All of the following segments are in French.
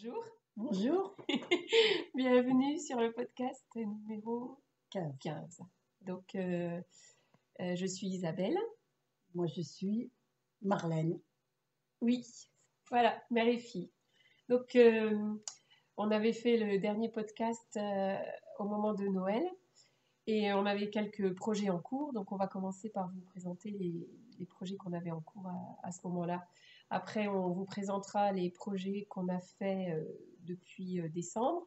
Bonjour, Bonjour. bienvenue sur le podcast numéro 15. 15. Donc, je suis Isabelle. Moi, je suis Marlène. Oui, voilà, mère et fille. Donc, on avait fait le dernier podcast au moment de Noël et on avait quelques projets en cours. Donc, on va commencer par vous présenter les projets qu'on avait en cours à ce moment-là. Après, on vous présentera les projets qu'on a faits depuis décembre.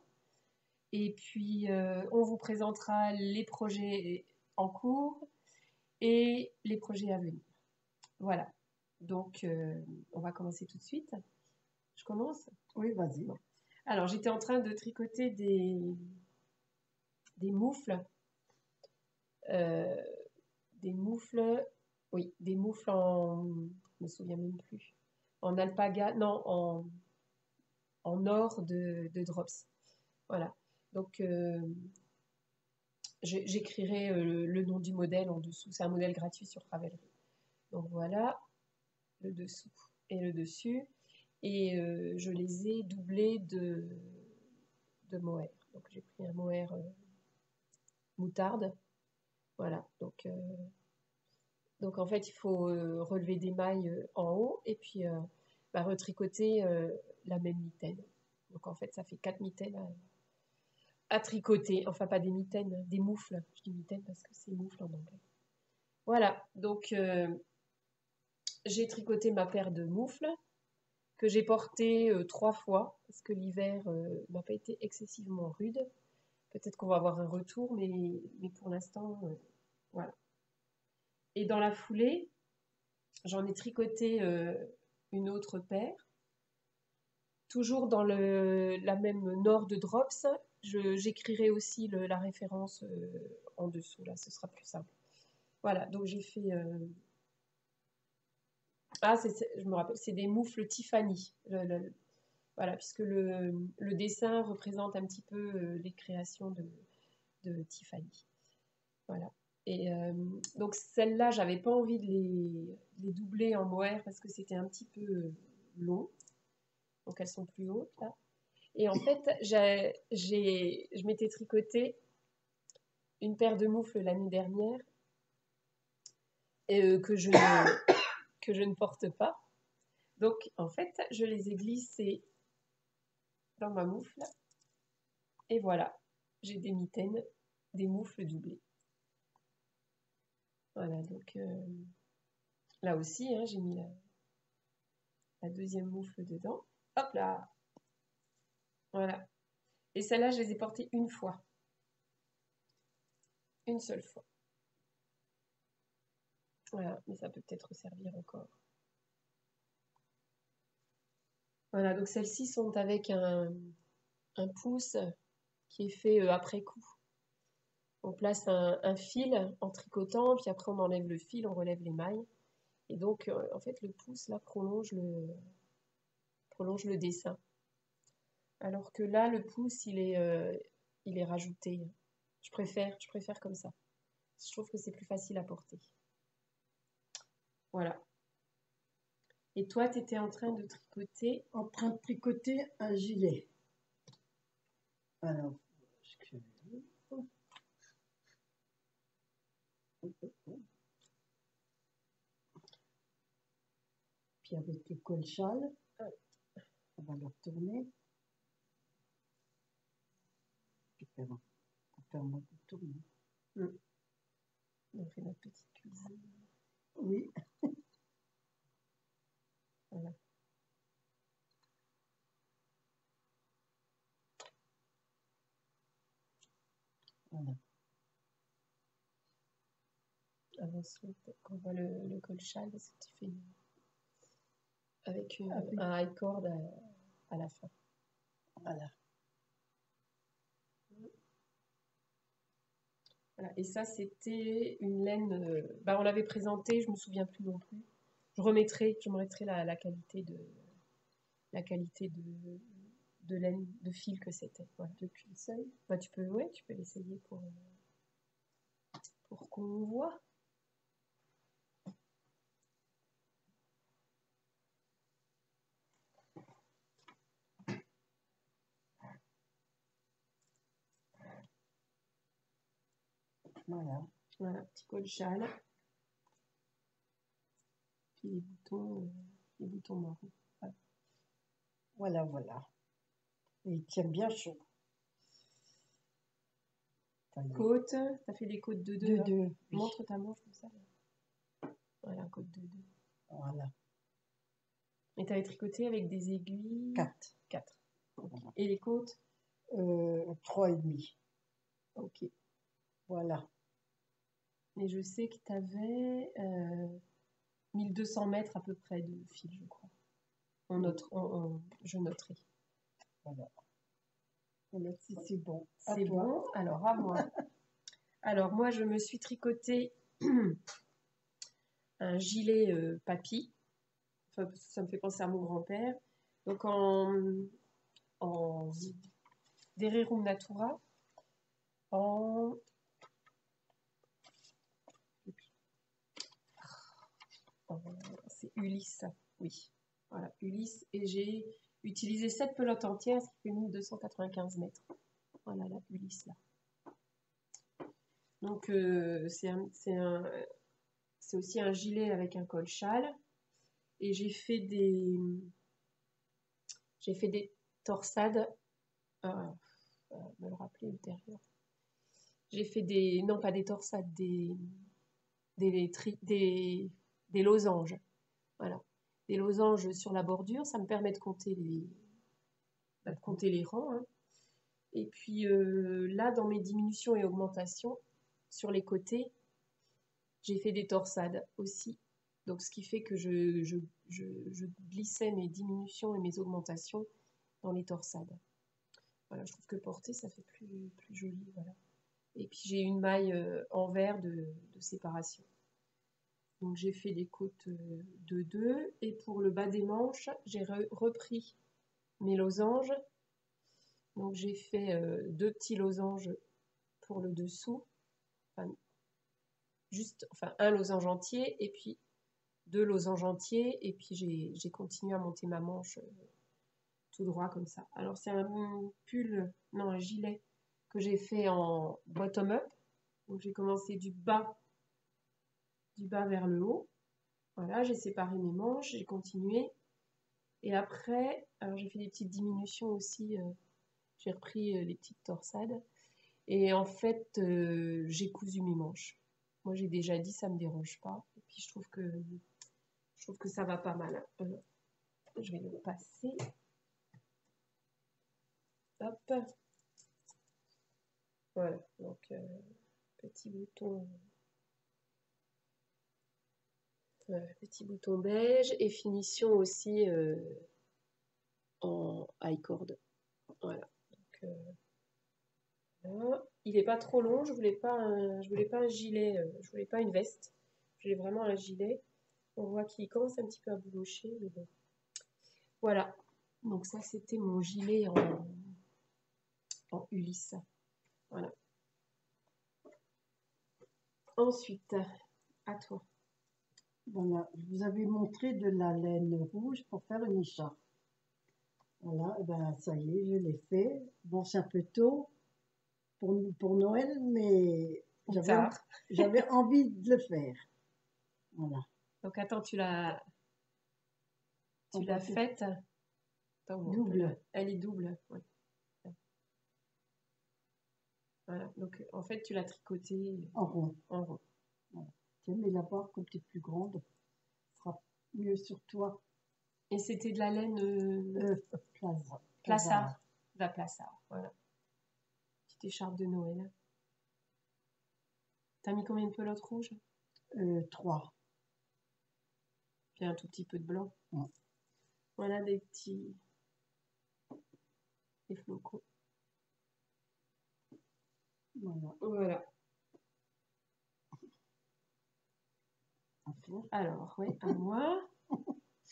Et puis, on vous présentera les projets en cours et les projets à venir. Voilà. Donc, on va commencer tout de suite. Je commence? Oui, vas-y. Bon. Alors, j'étais en train de tricoter des moufles. Des moufles, oui, des moufles en, je me souviens même plus, en alpaga, non, en or de drops. Voilà. Donc, j'écrirai le nom du modèle en dessous. C'est un modèle gratuit sur Ravelry. Donc voilà, le dessous et le dessus. Et je les ai doublés de mohair. Donc j'ai pris un mohair moutarde. Voilà. Donc en fait, il faut relever des mailles en haut et puis retricoter la même mitaine. Donc en fait, ça fait 4 mitaines à tricoter. Enfin, pas des mitaines, des moufles. Je dis mitaines parce que c'est moufle en anglais. Voilà, donc j'ai tricoté ma paire de moufles que j'ai portée 3 fois parce que l'hiver n'a pas été excessivement rude. Peut-être qu'on va avoir un retour, mais pour l'instant, voilà. Et dans la foulée, j'en ai tricoté une autre paire. Toujours dans la même nord de Drops, j'écrirai aussi la référence en dessous, là, ce sera plus simple. Voilà, donc j'ai fait... Ah, je me rappelle, c'est des moufles Tiffany. Voilà, puisque le dessin représente un petit peu les créations de Tiffany. Voilà. Et donc celles-là, j'avais pas envie de les doubler en mohair parce que c'était un petit peu long. Donc elles sont plus hautes là. Et en fait, je m'étais tricoté une paire de moufles l'année dernière que je ne porte pas. Donc en fait, je les ai glissées dans ma moufle. Et voilà, j'ai des mitaines, des moufles doublées. Voilà, donc là aussi, hein, j'ai mis la deuxième moufle dedans. Hop là! Voilà. Et celles-là, je les ai portées une fois. Une seule fois. Voilà, mais ça peut peut-être servir encore. Voilà, donc celles-ci sont avec un pouce qui est fait après coup. On place un fil en tricotant, puis après on enlève le fil, on relève les mailles. Et donc, en fait, le pouce, là, prolonge le dessin. Alors que là, le pouce, il est rajouté. Je préfère comme ça. Je trouve que c'est plus facile à porter. Voilà. Et toi, tu étais en train de tricoter? En train de tricoter un gilet. Alors, puis avec le col châle, on va le retourner. Puis pour faire mon tourner. On fait notre petite cuisine. Oui. Voilà. Voilà. Ensuite, on voit le col châle, parce que tu fais avec un high cord à la fin. Voilà. Voilà. Et ça, c'était une laine. On l'avait présentée, je me souviens plus non plus. Je mettrai la qualité de laine, de fil que c'était. Voilà. Depuis le seuil. Tu peux l'essayer pour qu'on voit. Voilà. Voilà, petit col châle. Puis les boutons marrons. Voilà. Voilà, voilà. Et il tient bien chaud. Côte, tu as fait des côtes de 2. De deux. Oui. Montre ta manche comme ça. Là. Voilà, côte de 2. Voilà. Et tu avais tricoté avec des aiguilles 4. 4. Okay. Et les côtes 3,5. Ok. Voilà. Et je sais que tu avais 1200 mètres à peu près de fil, je crois. Je noterai. Voilà. Voilà, c'est bon. C'est bon. Alors, à moi. Alors, moi, je me suis tricoté un gilet papy. Enfin, ça me fait penser à mon grand-père. Donc, en Dererum Natura. C'est Ulysse, oui. Voilà, Ulysse. Et j'ai utilisé 7 pelotes entières, ce qui fait 1295 mètres. Voilà, la Ulysse, là. Donc, c'est aussi un gilet avec un col châle. Et j'ai fait des torsades. Me le rappeler ultérieur. J'ai fait non pas des torsades, des losanges. Voilà. Des losanges sur la bordure, ça me permet de compter les rangs. Hein. Et puis là, dans mes diminutions et augmentations, sur les côtés, j'ai fait des torsades aussi. Donc, ce qui fait que je glissais mes diminutions et mes augmentations dans les torsades. Voilà, je trouve que porter, ça fait plus joli. Voilà. Et puis, j'ai une maille en vert de séparation. Donc, j'ai fait des côtes de 2. Et pour le bas des manches, j'ai repris mes losanges. Donc, j'ai fait 2 petits losanges pour le dessous. Enfin, un losange entier et puis 2 losanges entiers. Et puis, j'ai continué à monter ma manche tout droit comme ça. Alors, c'est un gilet que j'ai fait en bottom-up. Donc, j'ai commencé du bas vers le haut. Voilà, j'ai séparé mes manches, j'ai continué. Et après, alors j'ai fait des petites diminutions aussi. J'ai repris les petites torsades. Et en fait, j'ai cousu mes manches. Moi, j'ai déjà dit, ça ne me dérange pas. Et puis, je trouve que ça va pas mal. Je vais le passer. Hop. Voilà, donc petit bouton beige et finition aussi en high cord. Voilà. Donc, voilà. Il n'est pas trop long, je voulais pas un gilet, je voulais pas une veste. Je voulais vraiment un gilet. On voit qu'il commence un petit peu à boulocher, mais bon. Voilà. Donc ça, c'était mon gilet en Ulysse. Voilà. Ensuite, à toi. Voilà, je vous avais montré de la laine rouge pour faire une écharpe. Voilà, et ben ça y est, je l'ai fait. Bon, c'est un peu tôt pour Noël, mais j'avais envie de le faire. Voilà. Donc attends, tu l'as faite double. Elle est double. Ouais. Voilà. Donc en fait, tu l'as tricotée En rond. En rond. Voilà. Tiens, mais la barre, comme tu es plus grande, sera mieux sur toi. Et c'était de la laine Plassard. De la Plassard, voilà. Petite écharpe de Noël. T'as mis combien de pelotes rouges 3. Puis un tout petit peu de blanc. Ouais. Voilà des flocons. Voilà. Alors, oui, à moi.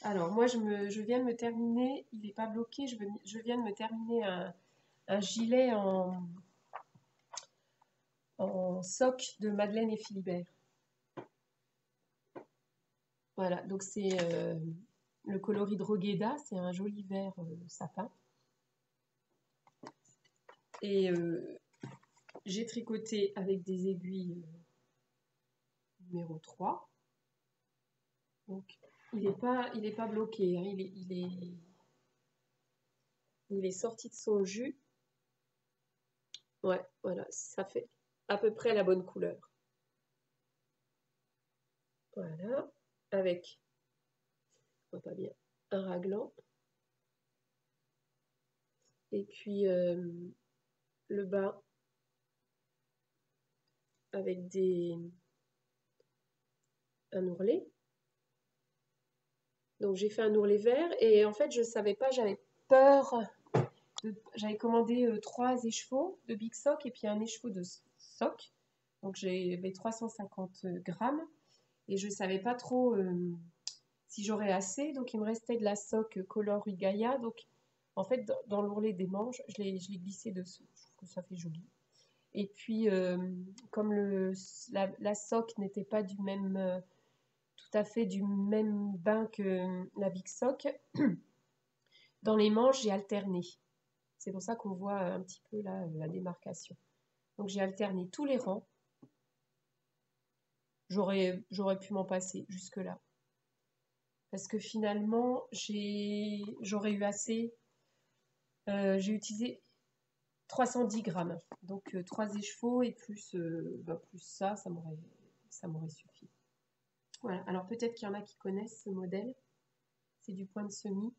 Alors, moi, je viens de me terminer, il n'est pas bloqué, je viens de me terminer un gilet en soc de Madeleine et Philibert. Voilà, donc c'est le coloris de Rogueda, c'est un joli vert sapin. Et j'ai tricoté avec des aiguilles numéro 3. Donc, il n'est pas bloqué, hein. Il est sorti de son jus. Ouais, voilà, ça fait à peu près la bonne couleur. Voilà, avec, on voit pas bien, un raglan. Et puis le bas avec un ourlet. Donc j'ai fait un ourlet vert et en fait je savais pas, j'avais peur. J'avais commandé 3 écheveaux de Big Sock et puis un écheveau de Sock. Donc j'avais 350 grammes et je savais pas trop si j'aurais assez. Donc il me restait de la Sock Color Gaia. Donc en fait dans l'ourlet des manches, je l'ai glissé dessous. Je trouve que ça fait joli. Et puis, comme la Sock n'était pas du même, tout à fait du même bain que la Big Sock, dans les manches, j'ai alterné. C'est pour ça qu'on voit un petit peu là, la démarcation. Donc, j'ai alterné tous les rangs. J'aurais pu m'en passer jusque-là. Parce que finalement, j'aurais eu assez. J'ai utilisé 310 grammes. Donc 3 écheveaux et plus ça, ça m'aurait suffi. Voilà, alors peut-être qu'il y en a qui connaissent ce modèle. C'est du point de semis.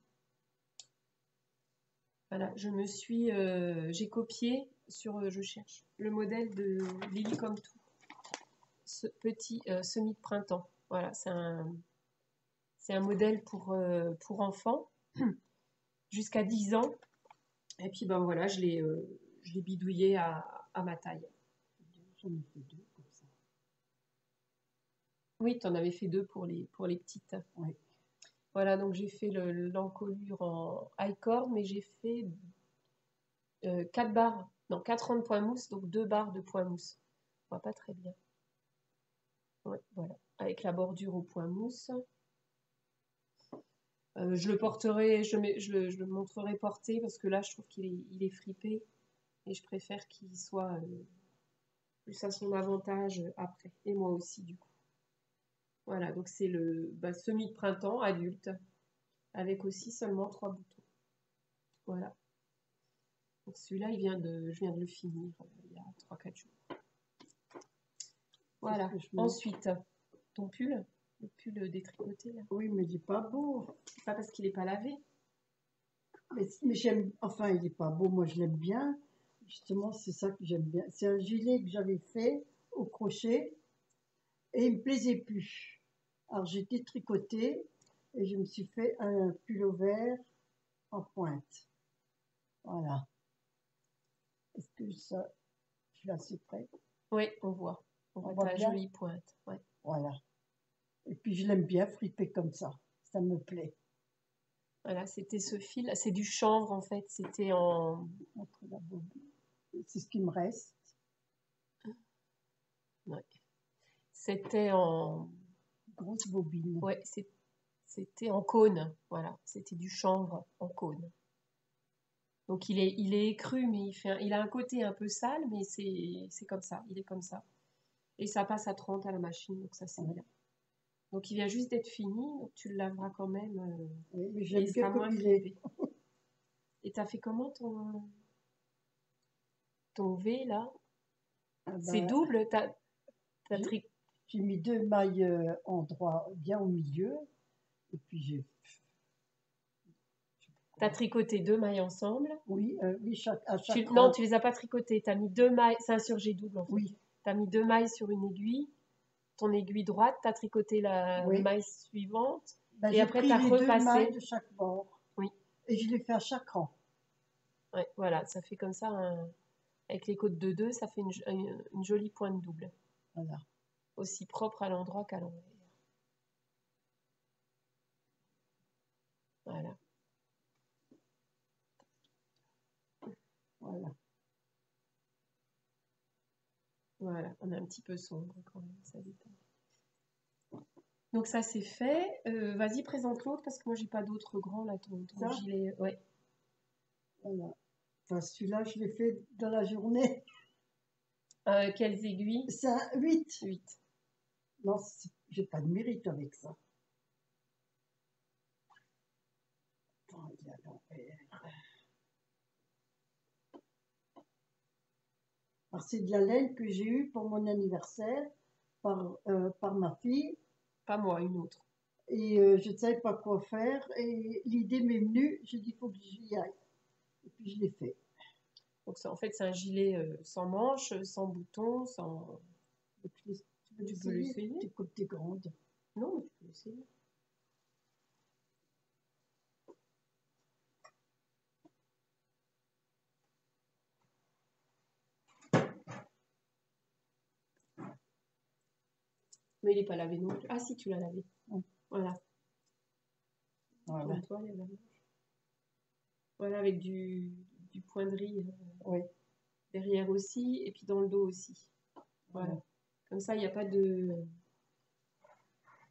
Voilà, j'ai copié je cherche le modèle de Lily Comme Tout. Ce petit semis de printemps. Voilà, c'est un modèle pour enfants jusqu'à 10 ans. Et puis ben voilà, je l'ai bidouillé à ma taille. J'en ai fait 2 comme ça. Oui, tu en avais fait 2 pour les petites. Oui. Voilà, donc j'ai fait l'encolure en high cord, mais j'ai fait 4 barres, non 4 rangs de point mousse, donc 2 barres de point mousse. On voit pas très bien. Ouais, voilà, avec la bordure au point mousse. Je le porterai, je le montrerai porté parce que là je trouve qu'il est fripé et je préfère qu'il soit plus à son avantage après. Et moi aussi du coup. Voilà, donc c'est le semis de printemps adulte avec aussi seulement 3 boutons. Voilà. Donc celui-là, je viens de le finir il y a 3-4 jours. Voilà. Ensuite, ton pull, le pull détricoté là. Oui, mais il n'est pas beau. C'est pas parce qu'il n'est pas lavé. Mais j'aime, enfin, il n'est pas beau, moi je l'aime bien. Justement, c'est ça que j'aime bien. C'est un gilet que j'avais fait au crochet et il me plaisait plus. Alors j'ai détricoté et je me suis fait un pull vert en pointe. Voilà. Est-ce que ça, je suis assez près? Oui, on voit. On voit ta bien jolie pointe. Ouais. Voilà. Et puis je l'aime bien friper comme ça. Ça me plaît. Voilà, c'était ce fil. C'est du chanvre en fait. C'était en. C'est ce qui me reste. Ouais. C'était en. Grosse bobine. Ouais, c'était en cône. Voilà, c'était du chanvre en cône. Donc il est écru, mais il a un côté un peu sale, mais c'est comme ça. Il est comme ça. Et ça passe à 30 à la machine, donc ça c'est bien. Donc il vient juste d'être fini, donc tu le laveras quand même. Oui, mais j'aime bien moins comme il est. Et t'as fait comment ton V là? C'est double, j'ai mis 2 mailles en droit bien au milieu. Et puis t'as tricoté 2 mailles ensemble. Oui, oui, à chaque Non, tu les as pas tricotées. T'as mis 2 mailles, c'est un surjet double en fait. Oui. T'as mis 2 mailles sur une aiguille. Ton aiguille droite, t'as tricoté la maille suivante. Et après t'as repassé. 2 mailles de chaque bord. Oui. Et je l'ai fait à chaque rang. Ouais, voilà, ça fait comme ça, avec les côtes de 2, ça fait une jolie pointe double. Voilà. Aussi propre à l'endroit qu'à l'envers. Voilà. Voilà. Voilà, on est un petit peu sombre quand même, ça dépend. Donc ça c'est fait. Vas-y, présente l'autre parce que moi j'ai pas d'autres grands là, ton gilet. Ouais. Voilà. Enfin, celui-là, je l'ai fait dans la journée. Quelles aiguilles? Ça, 8. 8. Non, j'ai pas de mérite avec ça. Attends, il y a l'envers. Alors, c'est de la laine que j'ai eue pour mon anniversaire par ma fille. Pas moi, une autre. Et je ne savais pas quoi faire. Et l'idée m'est venue. J'ai dit, il faut que j'y aille. Et puis, je l'ai fait. Donc en fait, c'est un gilet sans manches, sans boutons, sans... Tu peux l'essayer. Tu comme t'es grande. Non, mais tu peux l'essayer. Mais il n'est pas lavé non plus. Ah si, tu l'as lavé. Voilà. Voilà. Toi, il y a la manche. Voilà, avec du point de riz Oui. derrière aussi, et puis dans le dos aussi. Voilà. Comme ça, il n'y a pas de...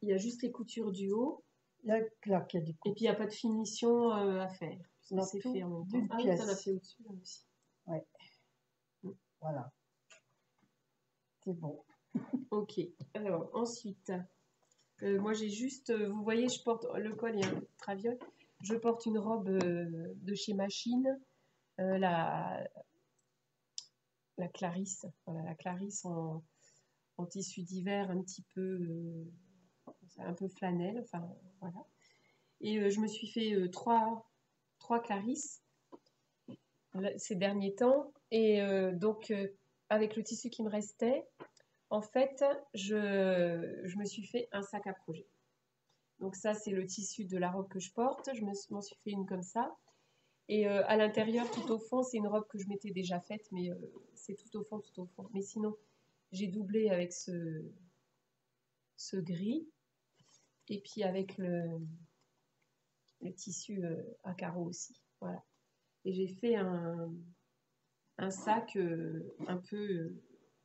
Il y a juste les coutures du haut. Là, là, qu'il y a des Et puis, il n'y a pas de finition à faire. Non, C'est fait en même temps. d'une Ah oui, pièce. tu en as fait au-dessus, là aussi. Oui. Voilà. C'est bon. Ok. Alors, ensuite, moi, j'ai juste... vous voyez, je porte... Le col est un peu traviole. Je porte une robe de chez Machine. La Clarisse. Voilà, la Clarisse en tissu d'hiver un petit peu... un peu flanelle. Enfin, voilà. Et je me suis fait trois Clarisse ces derniers temps. Et donc, avec le tissu qui me restait, en fait, je me suis fait un sac à projet. Donc ça, c'est le tissu de la robe que je porte. Je m'en suis fait une comme ça. Et à l'intérieur, tout au fond, c'est une robe que je m'étais déjà faite, mais c'est tout au fond, tout au fond. Mais sinon, j'ai doublé avec ce gris. Et puis avec le tissu à carreaux aussi. Voilà. Et j'ai fait un sac un peu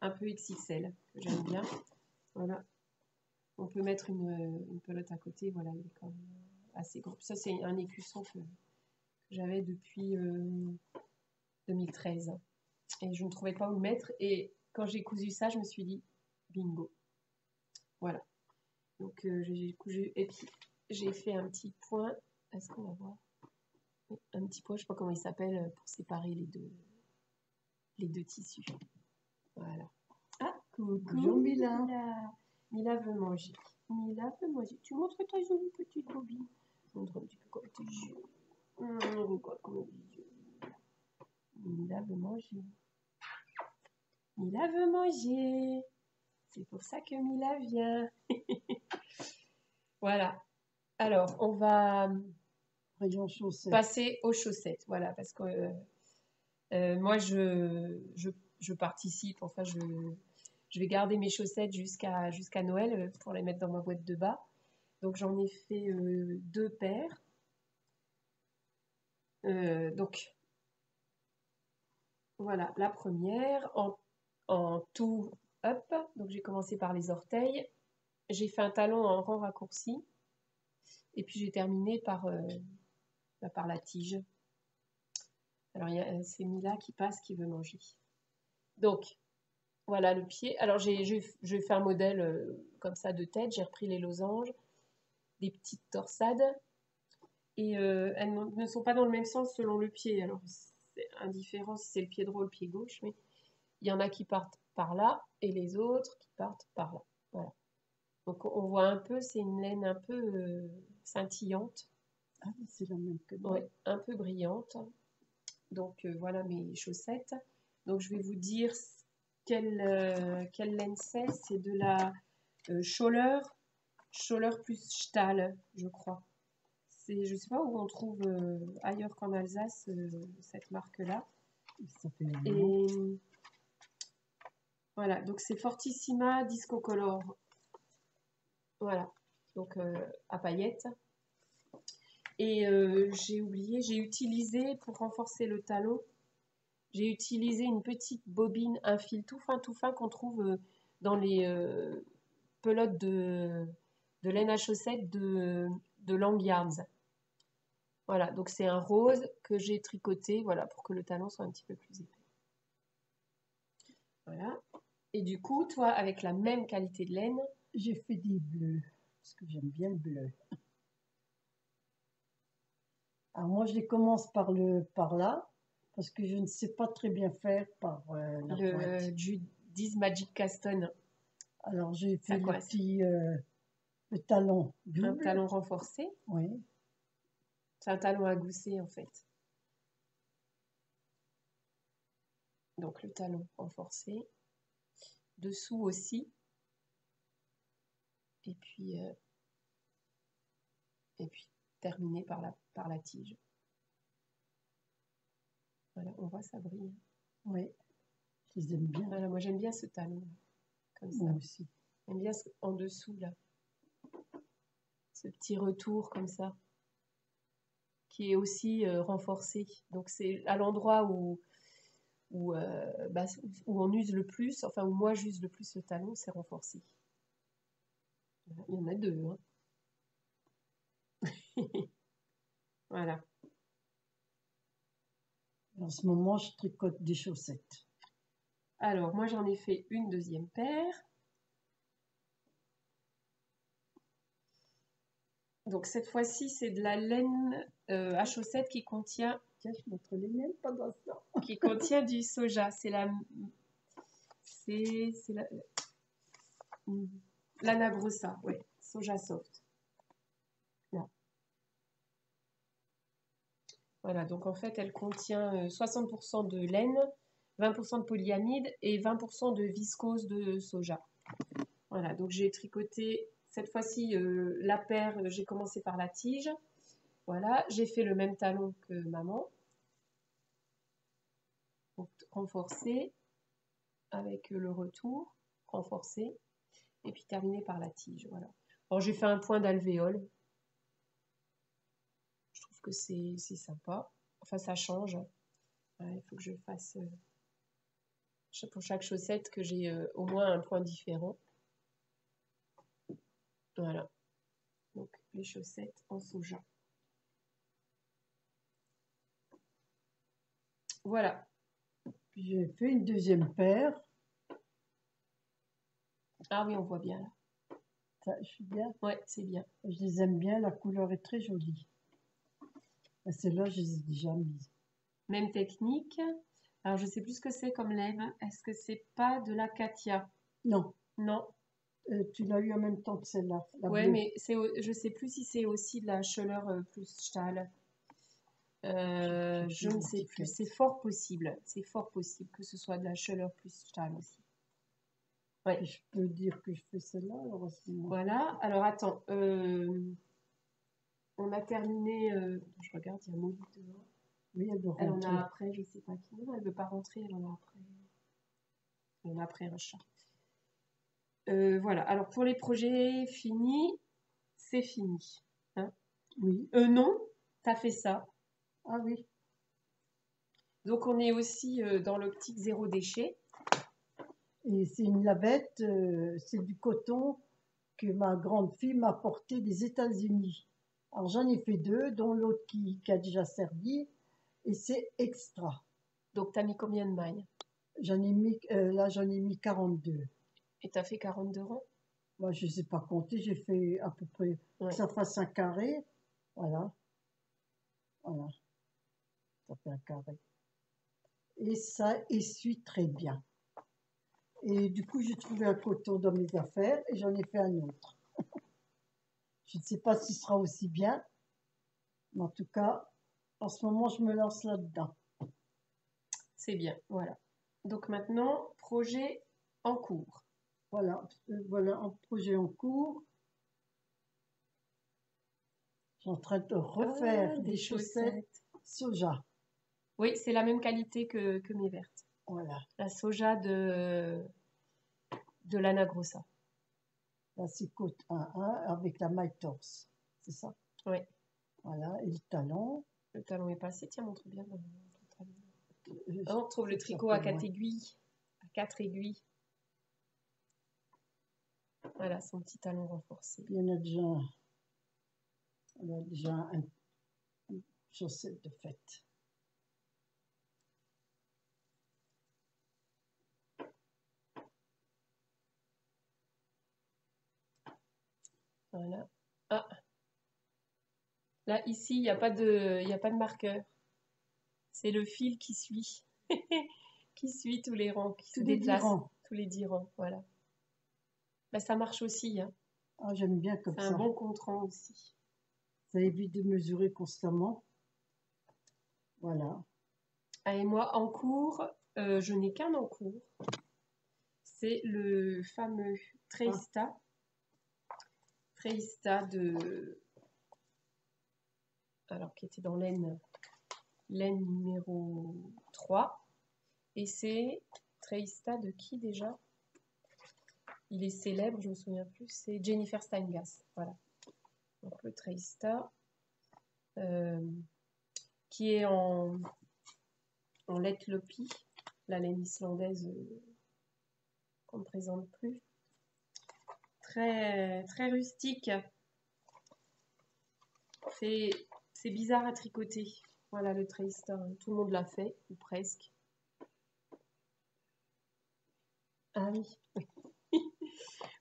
XXL, que j'aime bien. Voilà. On peut mettre une pelote à côté, voilà, il est quand même assez gros. Ça, c'est un écusson que j'avais depuis 2013. Et je ne trouvais pas où le mettre. Et quand j'ai cousu ça, je me suis dit, bingo. Voilà. Donc, j'ai cousu. Et puis, j'ai fait un petit point. Est-ce qu'on va voir? Un petit point, je ne sais pas comment il s'appelle, pour séparer les deux tissus. Voilà. Ah, coucou. Bonjour Mila. Mila veut manger. Mila veut manger. Tu montres ta jolie petite bobine. Montre un petit peu comme tes yeux. Regarde comme tes yeux. Mila veut manger. Mila veut manger. C'est pour ça que Mila vient. Voilà. Alors, on va passer aux chaussettes. Voilà, parce que moi, je participe. Enfin, je vais garder mes chaussettes jusqu'à Noël pour les mettre dans ma boîte de bas. Donc, j'en ai fait 2 paires. Donc, voilà, la première en tout up. Donc, j'ai commencé par les orteils. J'ai fait un talon en rang raccourci. Et puis, j'ai terminé par la tige. Alors, c'est Mila qui passe, qui veut manger. Donc, voilà le pied. Alors, j'ai fait un modèle comme ça de tête. J'ai repris les losanges, des petites torsades. Et elles ne sont pas dans le même sens selon le pied. Alors, c'est indifférent si c'est le pied droit ou le pied gauche. Mais il y en a qui partent par là et les autres qui partent par là. Voilà. Donc, on voit un peu, c'est une laine un peu scintillante. Ah, c'est la même que moi. Oui, un peu brillante. Donc, voilà mes chaussettes. Donc, je vais vous dire quelle laine c'est. C'est de la Scholler plus Stahl, je crois. Je ne sais pas où on trouve ailleurs qu'en Alsace cette marque-là. Et voilà, donc c'est Fortissima Disco Color. Voilà, donc à paillettes. Et j'ai oublié, j'ai utilisé pour renforcer le talon, j'ai utilisé une petite bobine, un fil tout fin qu'on trouve dans les pelotes de laine à chaussettes de Lang Yarns. Voilà, donc c'est un rose que j'ai tricoté, voilà, pour que le talon soit un petit peu plus épais. Voilà. Et du coup, toi, avec la même qualité de laine, j'ai fait des bleus, parce que j'aime bien le bleu. Alors moi, je les commence par là, parce que je ne sais pas très bien faire par la le pointe. Judy's Magic Caston, Alors j'ai ça fait coince. le talon Un double. talon renforcé, Oui, c'est un talon à gousset en fait. Donc le talon renforcé, dessous aussi, et puis terminé par la tige. Voilà, on voit ça brille. oui, je les aime bien. Voilà, moi j'aime bien ce talon, comme ça. Moi aussi. J'aime bien en dessous là, ce petit retour comme ça, qui est aussi renforcé. Donc c'est à l'endroit où on use le plus, enfin où moi j'use le plus le talon, c'est renforcé. Voilà, il y en a deux. Hein. Voilà. En ce moment, je tricote des chaussettes. Alors, moi, j'en ai fait une deuxième paire. Donc, cette fois-ci, c'est de la laine à chaussettes qui contient... Tiens, je montre les miennes pendant ça. Qui contient du soja. C'est l'anagrosa, ouais. Soja soft. Là. Voilà, donc en fait, elle contient 60% de laine, 20% de polyamide et 20% de viscose de soja. Voilà, donc j'ai tricoté cette fois-ci la paire, j'ai commencé par la tige. Voilà, j'ai fait le même talon que maman. Donc renforcé avec le retour, renforcé, et puis terminé par la tige. Voilà. Alors j'ai fait un point d'alvéole. Je trouve que c'est sympa. Enfin, ça change. Ouais, il faut que je fasse pour chaque chaussette que j'ai au moins un point différent. Voilà. Donc les chaussettes en soja. Voilà. Puis j'ai fait une deuxième paire. Ah oui, on voit bien là. Ça, je suis bien. Ouais, c'est bien. Je les aime bien, la couleur est très jolie. Celle-là, je les ai déjà mises. Même technique. Alors, je sais plus ce que c'est comme laine. Est-ce que c'est pas de l'acacia? Non, Non. tu l'as eu en même temps que celle-là, la Ouais, bleue. mais je sais plus si c'est aussi de la Scholler plus Stahl. Je ne sais plus. C'est fort possible. C'est fort possible que ce soit de la Scholler plus Stahl aussi. Ouais. Je peux dire que je fais celle-là, alors Voilà. Alors, attends. On a terminé. Je regarde, il y a un mot dehors. Oui, elle veut Elle en rentrer. a après, je sais pas qui. Non, elle veut pas rentrer, elle en a après. Elle en a après un chat. Voilà. Alors, pour les projets finis, c'est fini. Hein. Oui. Non, t'as fait ça. Ah oui. Donc, on est aussi dans l'optique zéro déchet. Et c'est une lavette, c'est du coton que ma grande fille m'a apporté des États-Unis. Alors j'en ai fait deux, dont l'autre qui a déjà servi, et c'est extra. Donc, t'as mis combien de mailles? J'en ai mis 42. Et t'as fait 42 rangs? Moi, je ne sais pas compter, j'ai fait à peu près que ça fasse un carré. Voilà. Voilà. Ça fait un carré. Et ça essuie très bien. Et du coup, j'ai trouvé un coton dans mes affaires et j'en ai fait un autre. Je ne sais pas s'il sera aussi bien, mais en tout cas, en ce moment, je me lance là-dedans. C'est bien, voilà. Donc maintenant, projet en cours. Voilà, voilà un projet en cours. Je suis en train de refaire des chaussettes soja. Oui, c'est la même qualité que mes vertes. Voilà. La soja de l'Anagrosa. Là, c'est côte 1-1 avec la maille torse. C'est ça? Oui. Voilà, et le talon. Le talon est passé. Tiens, montre bien. On trouve le tricot à 4 aiguilles. À 4 aiguilles. Voilà, son petit talon renforcé. Puis on a déjà une chaussette de fête. Voilà. Ah, là, ici, il n'y a pas de marqueur. C'est le fil qui suit. Qui suit tous les rangs, qui se Tous les 10 déplace. rangs. Tous les 10 rangs, voilà. Bah, ça marche aussi, hein. Ah, j'aime bien comme C'est un ça. bon contre-rang aussi. Ça évite de mesurer constamment. Voilà. Ah, et moi, en cours, je n'ai qu'un en cours. C'est le fameux Ah, Treista de... Alors, qui était dans l'aine numéro 3. Et c'est Treista de qui déjà? Il est célèbre, je me souviens plus. C'est Jennifer Steingass. Voilà. Donc le Treista, qui est en Letlopi, la laine islandaise qu'on ne présente plus. Très, très rustique. C'est bizarre à tricoter. Voilà le Treista. Tout le monde l'a fait, ou presque. Ah oui.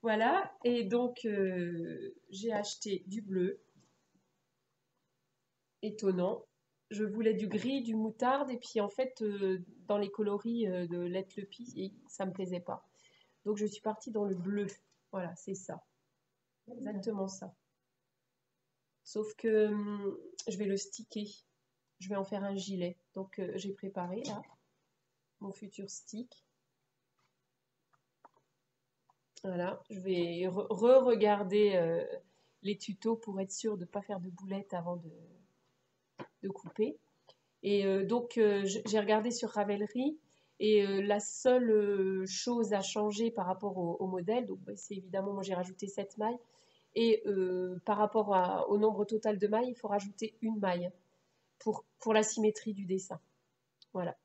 Voilà. Et donc, j'ai acheté du bleu. Étonnant. Je voulais du gris, du moutarde, et puis en fait, dans les coloris de Let Le Pie, ça me plaisait pas. Donc je suis partie dans le bleu. Voilà, c'est ça. Exactement ça. Sauf que je vais le sticker. Je vais en faire un gilet. Donc j'ai préparé là mon futur stick. Voilà, je vais re-regarder les tutos pour être sûre de ne pas faire de boulettes avant de couper. Et donc, j'ai regardé sur Ravelry et la seule chose à changer par rapport au modèle, donc c'est évidemment, moi j'ai rajouté 7 mailles, et par rapport au nombre total de mailles, il faut rajouter une maille pour la symétrie du dessin. Voilà.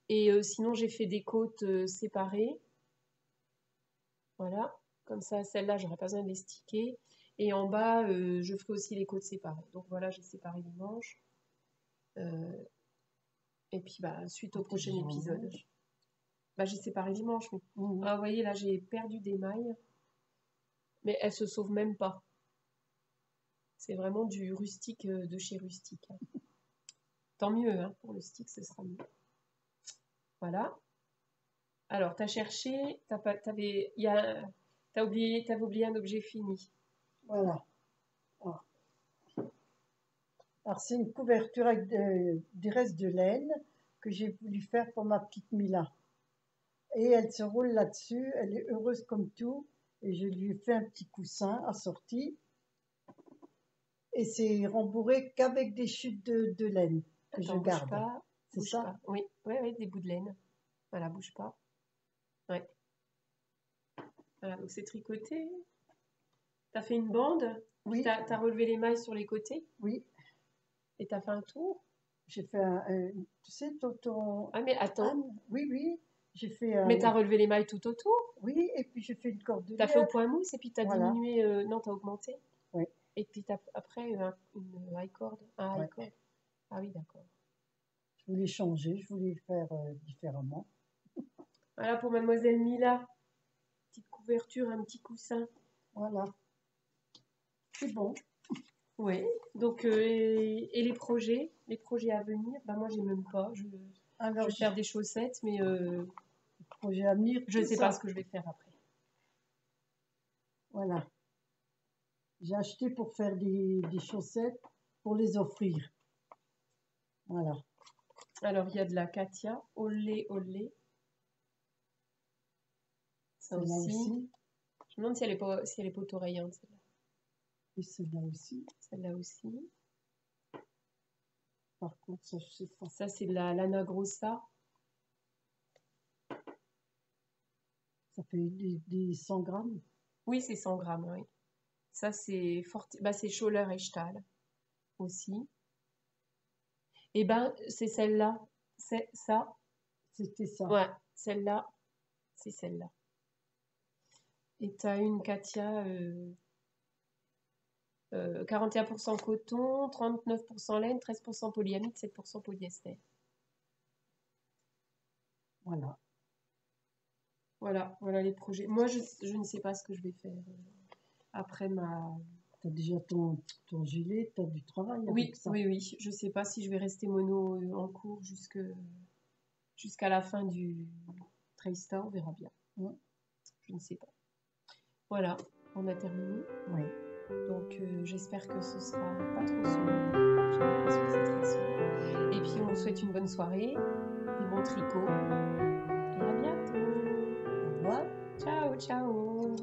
Et sinon, j'ai fait des côtes séparées. Voilà. Comme ça, celles-là, j'aurais pas besoin de les sticker. Et en bas, je ferai aussi les côtes séparées. Donc voilà, j'ai séparé les manches. Et puis, bah, suite au prochain épisode. Bah, j'ai séparé dimanche. Mais... Ah, vous voyez, là, j'ai perdu des mailles. Mais elles se sauvent même pas. C'est vraiment du rustique de chez Rustique. Tant mieux, hein, pour le stick, ce sera mieux. Voilà. Alors, tu as cherché, t'avais oublié un objet fini. Voilà. Alors, c'est une couverture avec des restes de laine que j'ai voulu faire pour ma petite Mila. Et elle se roule là-dessus, elle est heureuse comme tout. Et je lui ai fait un petit coussin assorti. Et c'est rembourré qu'avec des chutes de laine que je Attends, bouge garde. pas, C'est bouge ça? pas. Oui, des bouts de laine. Voilà, bouge pas. Ouais. Voilà, donc c'est tricoté. T'as fait une bande, puis Oui, t'as relevé les mailles sur les côtés, oui. et t'as fait un tour. J'ai fait tu sais, ton Ah, mais attends, Anne, oui, oui. J'ai fait mais t'as relevé les mailles tout autour. oui, et puis j'ai fait une T'as fait au cordelière. point mousse, et puis t'as Voilà, diminué, non, t'as augmenté. oui, Et puis après, une high cord. Un high ouais. cord. Ah oui, d'accord. Je voulais changer, je voulais faire différemment. Voilà pour Mademoiselle Mila. Petite couverture, un petit coussin. Voilà, c'est bon. Oui. Donc, et les projets à venir, bah moi, j'ai même pas. Je Alors, vais faire des chaussettes, mais projet à venir, je ne tout sais pas ça. ce que je vais faire après. Voilà. J'ai acheté pour faire des chaussettes pour les offrir. Voilà. Alors, il y a de la Katia. Olé, olé. Ça Celle-là aussi. aussi. Je me demande si elle est pas auto-rayante, celle-là. Et celle-là aussi. Celle-là aussi. Par contre, ça, je sais pas. Ça, c'est de la Lana Grossa. Ça fait des 100 grammes. Oui, c'est 100 grammes, oui. Ça, c'est bah, c'est Scholler et Stahl aussi. Et ben, c'est celle-là. C'est ça. C'était ça. Ouais, celle-là, c'est celle-là. Et tu as une Katia 41% coton, 39% laine, 13% polyamide, 7% polyester. Voilà. Voilà les projets. Moi, je ne sais pas ce que je vais faire après T'as déjà ton gilet, t'as du travail Oui, avec ça. oui, oui. Je sais pas si je vais rester mono en cours jusqu'à la fin du Traystar, on verra bien. Ouais. Je ne sais pas. Voilà, on a terminé. Oui. Donc j'espère que ce sera pas trop sombre. J'ai l'impression que c'est très sombre. Et puis on vous souhaite une bonne soirée, des bons tricots. Et à bientôt. Au revoir. Ciao, ciao.